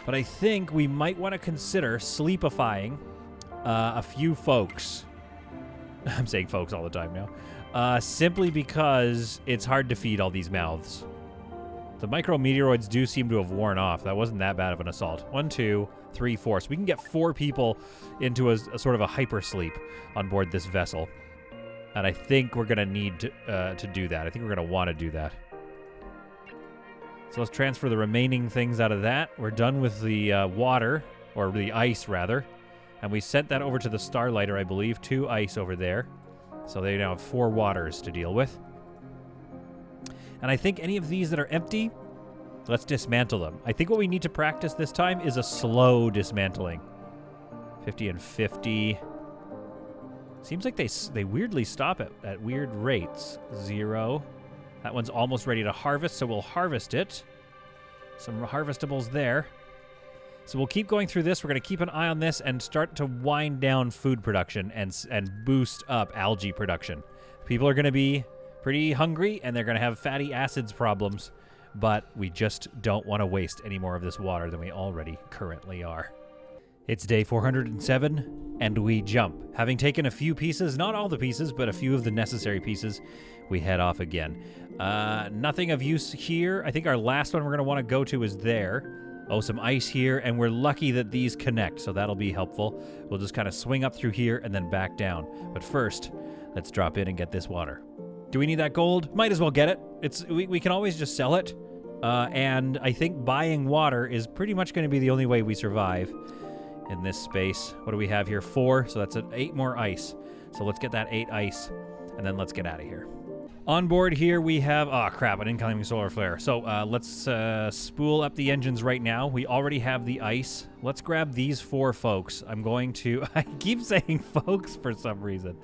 But I think we might want to consider sleepifying a few folks. I'm saying folks all the time now. Simply because it's hard to feed all these mouths. The micrometeoroids do seem to have worn off. That wasn't that bad of an assault. 1, 2, 3, 4. So we can get 4 people into a sort of a hypersleep on board this vessel. And I think we're going to need to do that. I think we're going to want to do that. So let's transfer the remaining things out of that. We're done with the water, or the ice, rather. And we sent that over to the Starlighter, I believe. 2 ice over there. So they now have 4 waters to deal with. And I think any of these that are empty, let's dismantle them. I think what we need to practice this time is a slow dismantling. 50 and 50. Seems like they weirdly stop at weird rates. 0. That one's almost ready to harvest, so we'll harvest it. Some harvestables there. So we'll keep going through this. We're going to keep an eye on this and start to wind down food production and boost up algae production. People are going to be pretty hungry, and they're going to have fatty acids problems, but we just don't want to waste any more of this water than we already currently are. It's day 407, and we jump. Having taken a few pieces, not all the pieces, but a few of the necessary pieces, we head off again. Nothing of use here. I think our last one we're going to want to go to is there. Oh, some ice here, and we're lucky that these connect, so that'll be helpful. We'll just kind of swing up through here and then back down. But first, let's drop in and get this water. Do we need that gold? Might as well get it. We can always just sell it. And I think buying water is pretty much going to be the only way we survive in this space. What do we have here? 4, so that's 8 more ice. So let's get that 8 ice, and then let's get out of here. On board here we have, oh crap, an incoming solar flare. So let's spool up the engines right now. We already have the ice. Let's grab these 4 folks. I'm going to, I keep saying folks for some reason.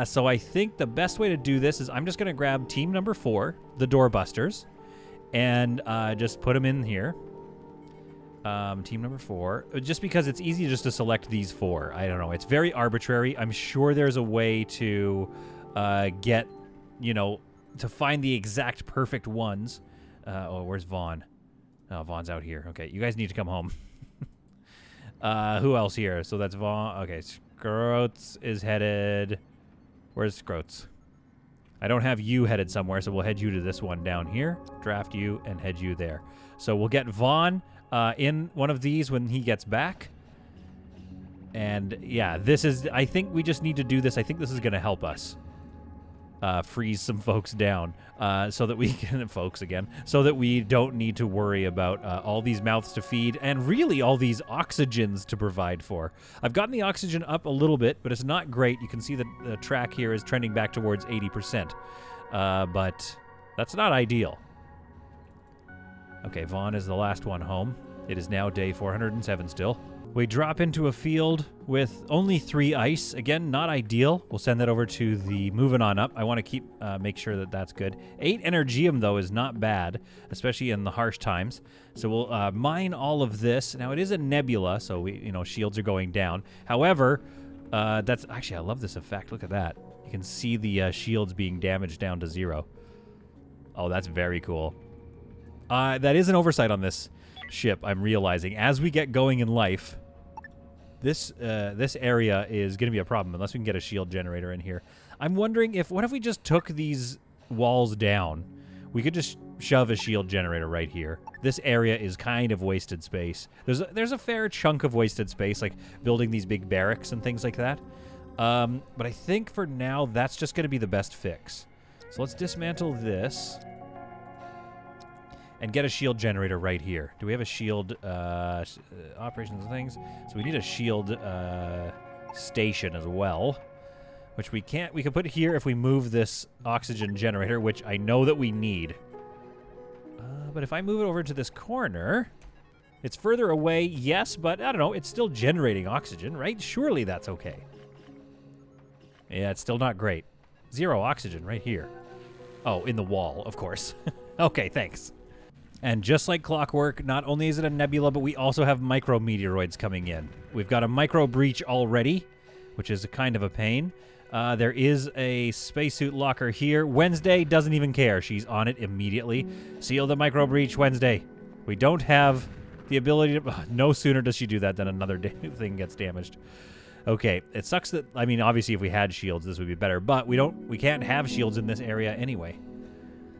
So I think the best way to do this is I'm just going to grab team number 4, the doorbusters, and just put them in here. Team number 4, just because it's easy just to select these 4. I don't know. It's very arbitrary. I'm sure there's a way to get, you know, to find the exact perfect ones. Oh, where's Vaughn? Oh, Vaughn's out here. Okay, you guys need to come home. Who else here? So that's Vaughn. Okay, Scroats is headed... Where's Scroats? I don't have you headed somewhere, so we'll head you to this one down here. Draft you and head you there. So we'll get Vaughn in one of these when he gets back. And yeah, this is... I think we just need to do this. I think this is going to help us. Freeze some folks down so that we can folks again so that we don't need to worry about all these mouths to feed and really all these oxygens to provide for. I've gotten the oxygen up a little bit, but it's not great. You can see that the track here is trending back towards 80%, but that's not ideal. Okay, Vaughn is the last one home. It is now day 407 still. We drop into a field with only 3 ice. Again, not ideal. We'll send that over to the moving on up. I want to make sure that that's good. 8 Energium, though, is not bad, especially in the harsh times. So we'll mine all of this. Now, it is a nebula, so shields are going down. However, that's... Actually, I love this effect. Look at that. You can see the shields being damaged down to 0. Oh, that's very cool. That is an oversight on this ship, I'm realizing. As we get going in life, this area is going to be a problem unless we can get a shield generator in here. I'm wondering what if we just took these walls down? We could just shove a shield generator right here. This area is kind of wasted space. There's a fair chunk of wasted space, like building these big barracks and things like that. But I think for now, that's just going to be the best fix. So let's dismantle this and get a shield generator right here. Do we have a shield operations and things? So we need a shield station as well, which we can't. We can put it here if we move this oxygen generator, which I know that we need. But if I move it over to this corner, it's further away, yes, but I don't know. It's still generating oxygen, right? Surely that's okay. Yeah, it's still not great. 0 oxygen right here. Oh, in the wall, of course. Okay, thanks. And just like clockwork, not only is it a nebula, but we also have micrometeoroids coming in. We've got a micro breach already, which is kind of a pain. There is a spacesuit locker here. Wednesday doesn't even care. She's on it immediately. Seal the micro breach, Wednesday. We don't have the ability to... No sooner does she do that than another thing gets damaged. Okay, it sucks that... I mean, obviously, if we had shields, this would be better. But we can't have shields in this area anyway.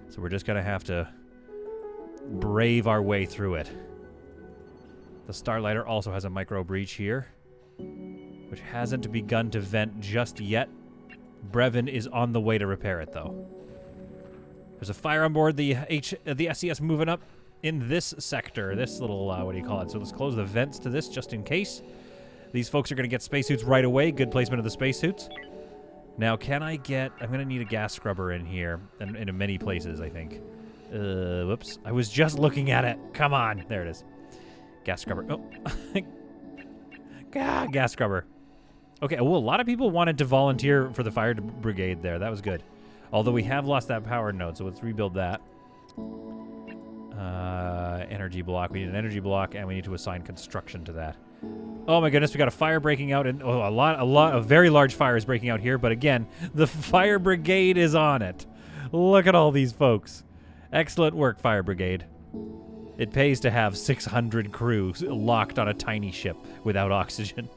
So we're just going to have to brave our way through it. The Starlighter also has a micro breach here, which hasn't begun to vent just yet. Brevin is on the way to repair it, though. There's a fire on board the SES moving up in this sector, this little, what do you call it? So let's close the vents to this just in case. These folks are going to get spacesuits right away. Good placement of the spacesuits. Now, can I get... I'm going to need a gas scrubber in here, and in many places, I think. Whoops. I was just looking at it. Come on. There it is. Gas scrubber. Oh. Gas scrubber. Okay, well, a lot of people wanted to volunteer for the fire brigade there. That was good. Although we have lost that power node, so let's rebuild that. Energy block. We need an energy block, and we need to assign construction to that. Oh my goodness, we got a fire breaking out, and a very large fire is breaking out here. But again, the fire brigade is on it. Look at all these folks. Excellent work, fire brigade. It pays to have 600 crews locked on a tiny ship without oxygen.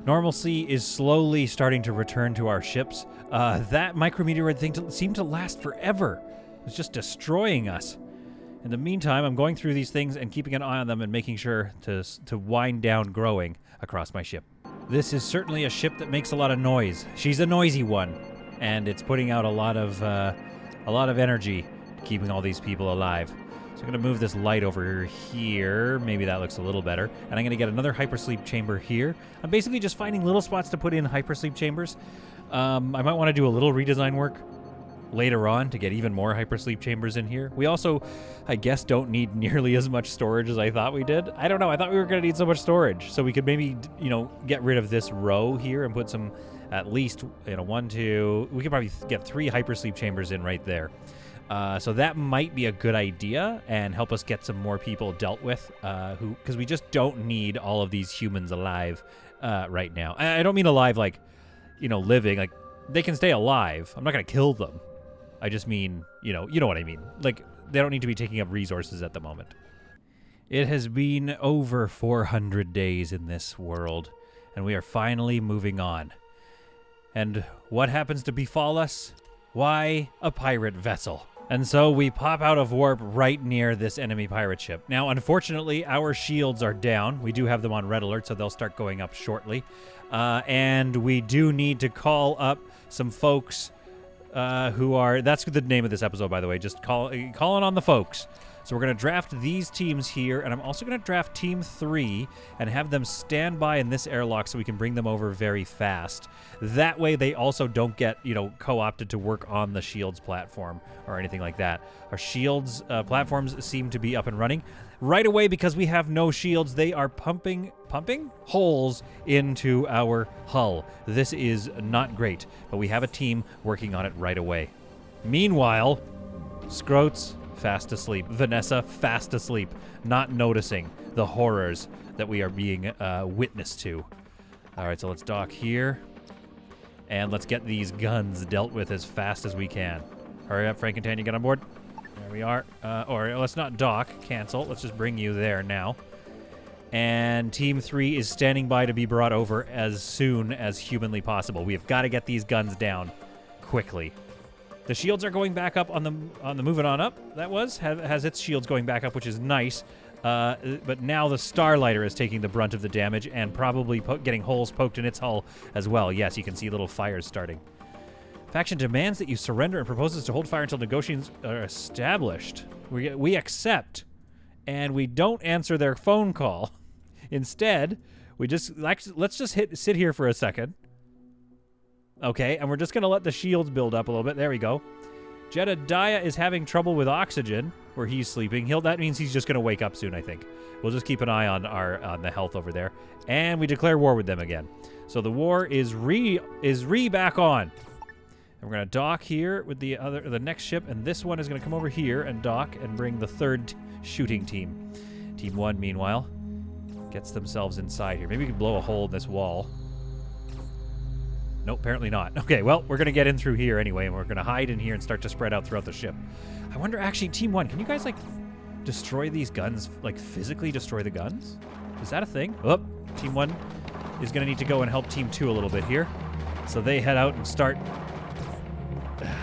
Normalcy is slowly starting to return to our ships. That micrometeorite thing seemed to last forever. It was just destroying us. In the meantime, I'm going through these things and keeping an eye on them and making sure to wind down growing across my ship. This is certainly a ship that makes a lot of noise. She's a noisy one, and it's putting out a lot of energy, keeping all these people alive. So I'm going to move this light over here. Maybe that looks a little better. And I'm going to get another hypersleep chamber here. I'm basically just finding little spots to put in hypersleep chambers. I might want to do a little redesign work later on to get even more hypersleep chambers in here. We also, I guess, don't need nearly as much storage as I thought we did. I don't know. I thought we were going to need so much storage. So we could maybe, get rid of this row here and put some, at least, 1, 2... We could probably get 3 hypersleep chambers in right there. So that might be a good idea and help us get some more people dealt with, because we just don't need all of these humans alive right now. I don't mean alive like, living. Like, they can stay alive. I'm not going to kill them. I just mean, you know what I mean. Like, they don't need to be taking up resources at the moment. It has been over 400 days in this world, and we are finally moving on. And what happens to befall us? Why, a pirate vessel. And so we pop out of warp right near this enemy pirate ship. Now, unfortunately, our shields are down. We do have them on red alert, so they'll start going up shortly. And we do need to call up some folks who are... That's the name of this episode, by the way. Just calling on the folks. So we're going to draft these teams here, and I'm also going to draft Team 3 and have them stand by in this airlock so we can bring them over very fast. That way they also don't get, co-opted to work on the shields platform or anything like that. Our shields platforms seem to be up and running. Right away, because we have no shields, they are pumping holes into our hull. This is not great, but we have a team working on it right away. Meanwhile, Scroats fast asleep. Vanessa fast asleep, not noticing the horrors that we are being witness to. All right, so let's dock here, and let's get these guns dealt with as fast as we can. Hurry up, Frankenstein, get on board. There we are. Or let's not dock, cancel. Let's just bring you there now. And Team 3 is standing by to be brought over as soon as humanly possible. We have got to get these guns down quickly. The shields are going back up on the moving on up. That has its shields going back up, which is nice. But now the Starlighter is taking the brunt of the damage and probably getting holes poked in its hull as well. Yes, you can see little fires starting. Faction demands that you surrender and proposes to hold fire until negotiations are established. We accept, and we don't answer their phone call. Instead, let's just sit here for a second. Okay, and we're just going to let the shields build up a little bit. There we go. Jedediah is having trouble with oxygen where he's sleeping. That means he's just going to wake up soon, I think. We'll just keep an eye on the health over there. And we declare war with them again. So the war is back on. And we're going to dock here with the next ship, and this one is going to come over here and dock and bring the third shooting team. Team 1, meanwhile, gets themselves inside here. Maybe we can blow a hole in this wall. Nope, apparently not. Okay, well, we're going to get in through here anyway, and we're going to hide in here and start to spread out throughout the ship. I wonder, actually, Team 1, can you guys, destroy these guns? Physically destroy the guns? Is that a thing? Oh, Team 1 is going to need to go and help Team 2 a little bit here. So they head out and start...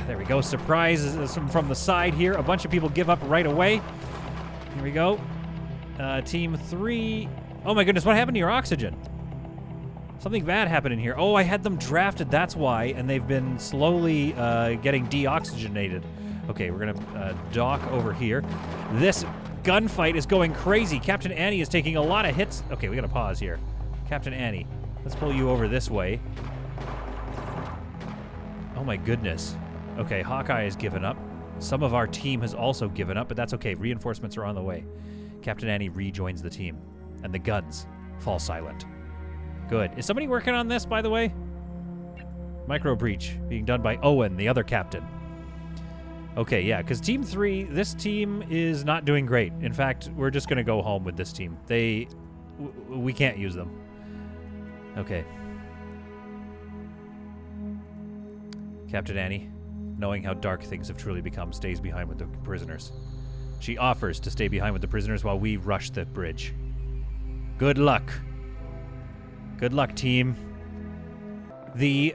There we go. Surprise from the side here. A bunch of people give up right away. Here we go. Team 3... Oh, my goodness, what happened to your oxygen? Something bad happened in here. Oh, I had them drafted, that's why, and they've been slowly getting deoxygenated. Okay, we're gonna dock over here. This gunfight is going crazy. Captain Annie is taking a lot of hits. Okay, we gotta pause here. Captain Annie, let's pull you over this way. Oh my goodness. Okay, Hawkeye has given up. Some of our team has also given up, but that's okay. Reinforcements are on the way. Captain Annie rejoins the team, and the guns fall silent. Good. Is somebody working on this, by the way? Micro breach being done by Owen, the other captain. Okay, yeah, because Team 3, this team is not doing great. In fact, we're just going to go home with this team. We can't use them. Okay. Captain Annie, knowing how dark things have truly become, stays behind with the prisoners. She offers to stay behind with the prisoners while we rush the bridge. Good luck. Good luck, team. The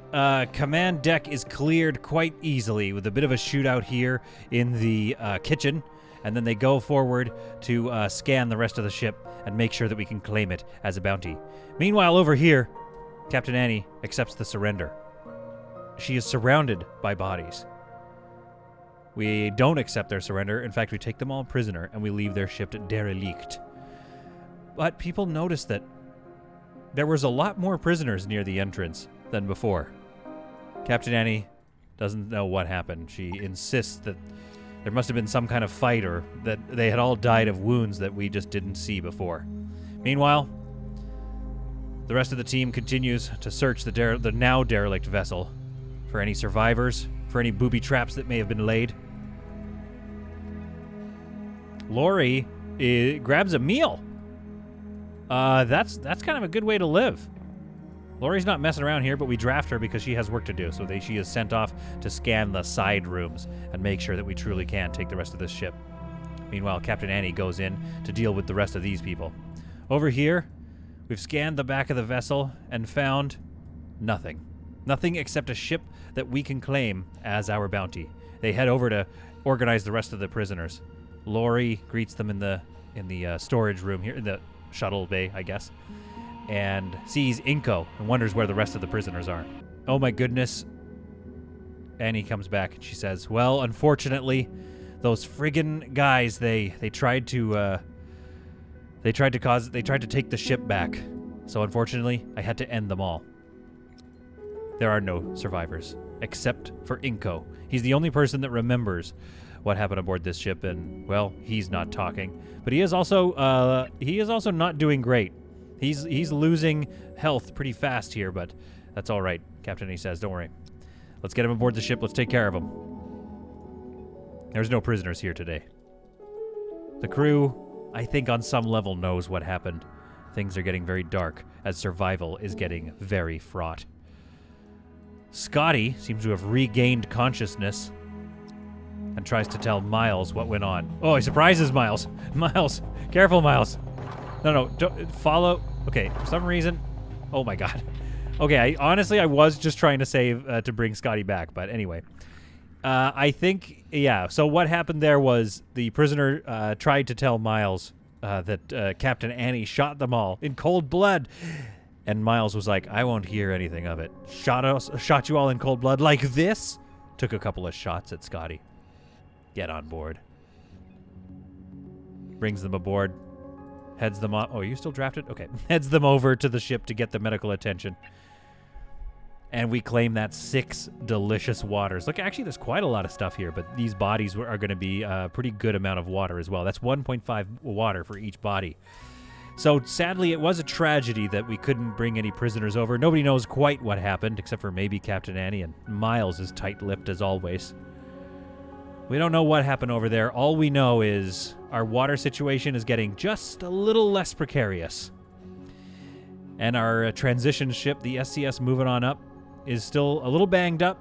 command deck is cleared quite easily with a bit of a shootout here in the kitchen, and then they go forward to scan the rest of the ship and make sure that we can claim it as a bounty. Meanwhile, over here, Captain Annie accepts the surrender. She is surrounded by bodies. We don't accept their surrender. In fact, we take them all prisoner and we leave their ship derelict. But people notice that there was a lot more prisoners near the entrance than before. Captain Annie doesn't know what happened. She insists that there must have been some kind of fight or that they had all died of wounds that we just didn't see before. Meanwhile, the rest of the team continues to search the now derelict vessel for any survivors, for any booby traps that may have been laid. Lori grabs a meal. That's kind of a good way to live. Lori's not messing around here, but we draft her because she has work to do. So she is sent off to scan the side rooms and make sure that we truly can take the rest of this ship. Meanwhile, Captain Annie goes in to deal with the rest of these people. Over here, we've scanned the back of the vessel and found nothing. Nothing except a ship that we can claim as our bounty. They head over to organize the rest of the prisoners. Lori greets them in the storage room here, in the shuttle bay, I guess, and sees Inko and wonders where the rest of the prisoners are. Oh my goodness. Annie comes back and she says, well, unfortunately, those friggin' guys, they tried to take the ship back. So unfortunately, I had to end them all. There are no survivors, except for Inko. He's the only person that remembers what happened aboard this ship, and, well, he's not talking. But he is also not doing great. He's losing health pretty fast here, but that's all right. Captain Annie says, don't worry. Let's get him aboard the ship. Let's take care of him. There's no prisoners here today. The crew, I think on some level, knows what happened. Things are getting very dark as survival is getting very fraught. Scotty seems to have regained consciousness and tries to tell Miles what went on. Oh, he surprises Miles. Miles, careful, Miles. No, don't follow. Okay, for some reason. Oh my God. Okay, honestly, I was just trying to save to bring Scotty back, but anyway. I think, yeah, so what happened there was the prisoner tried to tell Miles that Captain Annie shot them all in cold blood. And Miles was like, I won't hear anything of it. Shot you all in cold blood like this? Took a couple of shots at Scotty. Get on board. Brings them aboard. Heads them up. Oh, are you still drafted? Okay. Heads them over to the ship to get the medical attention. And we claim that 6 delicious waters. Look, actually, there's quite a lot of stuff here, but these bodies are going to be a pretty good amount of water as well. That's 1.5 water for each body. So, sadly, it was a tragedy that we couldn't bring any prisoners over. Nobody knows quite what happened, except for maybe Captain Annie, and Miles is tight-lipped as always. We don't know what happened over there. All we know is our water situation is getting just a little less precarious. And our transition ship, the SCS Moving On Up, is still a little banged up,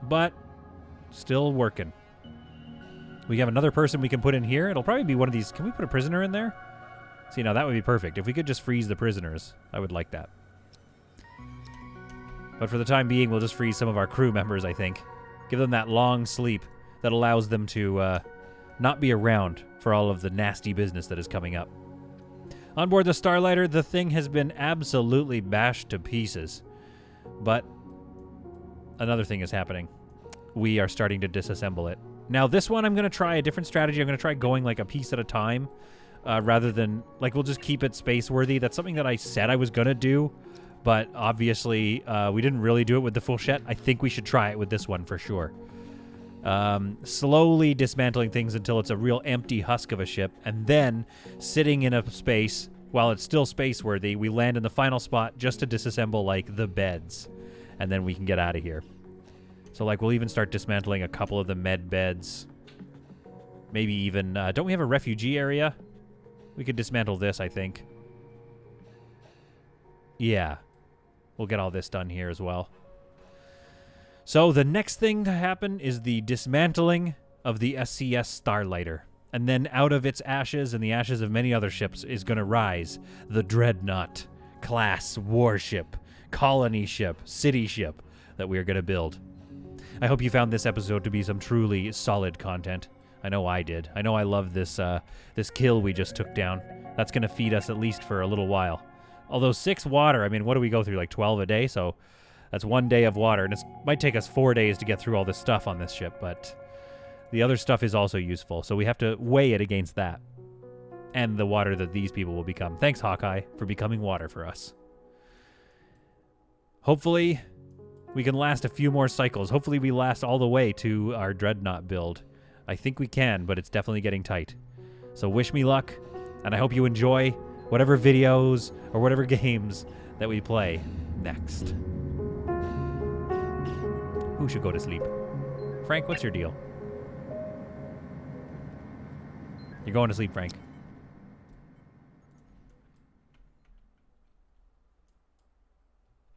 but still working. We have another person we can put in here. It'll probably be one of these. Can we put a prisoner in there? See, now that would be perfect. If we could just freeze the prisoners, I would like that. But for the time being, we'll just freeze some of our crew members, I think. Give them that long sleep that allows them to not be around for all of the nasty business that is coming up. On board the Starlighter, the thing has been absolutely bashed to pieces. But another thing is happening. We are starting to disassemble it. Now, this one, I'm going to try a different strategy. I'm going to try going like a piece at a time rather than, like, we'll just keep it space-worthy. That's something that I said I was going to do, but obviously we didn't really do it with the full set. I think we should try it with this one for sure. Slowly dismantling things until it's a real empty husk of a ship, and then sitting in a space while it's still space-worthy, we land in the final spot just to disassemble, like, the beds, and then we can get out of here. So, like, we'll even start dismantling a couple of the med beds. Maybe even, don't we have a refugee area? We could dismantle this, I think. Yeah. We'll get all this done here as well. So, the next thing to happen is the dismantling of the SCS Starlighter. And then out of its ashes and the ashes of many other ships is going to rise the Dreadnought class warship, colony ship, city ship that we are going to build. I hope you found this episode to be some truly solid content. I know I did. I know I love this this kill we just took down. That's going to feed us at least for a little while. Although 6 water, I mean, what do we go through, like 12 a day? So that's 1 day of water, and it might take us 4 days to get through all this stuff on this ship, but the other stuff is also useful, so we have to weigh it against that. And the water that these people will become. Thanks, Hawkeye, for becoming water for us. Hopefully, we can last a few more cycles. Hopefully, we last all the way to our Dreadnought build. I think we can, but it's definitely getting tight. So wish me luck, and I hope you enjoy whatever videos or whatever games that we play next. Who should go to sleep? Frank, what's your deal? You're going to sleep, Frank.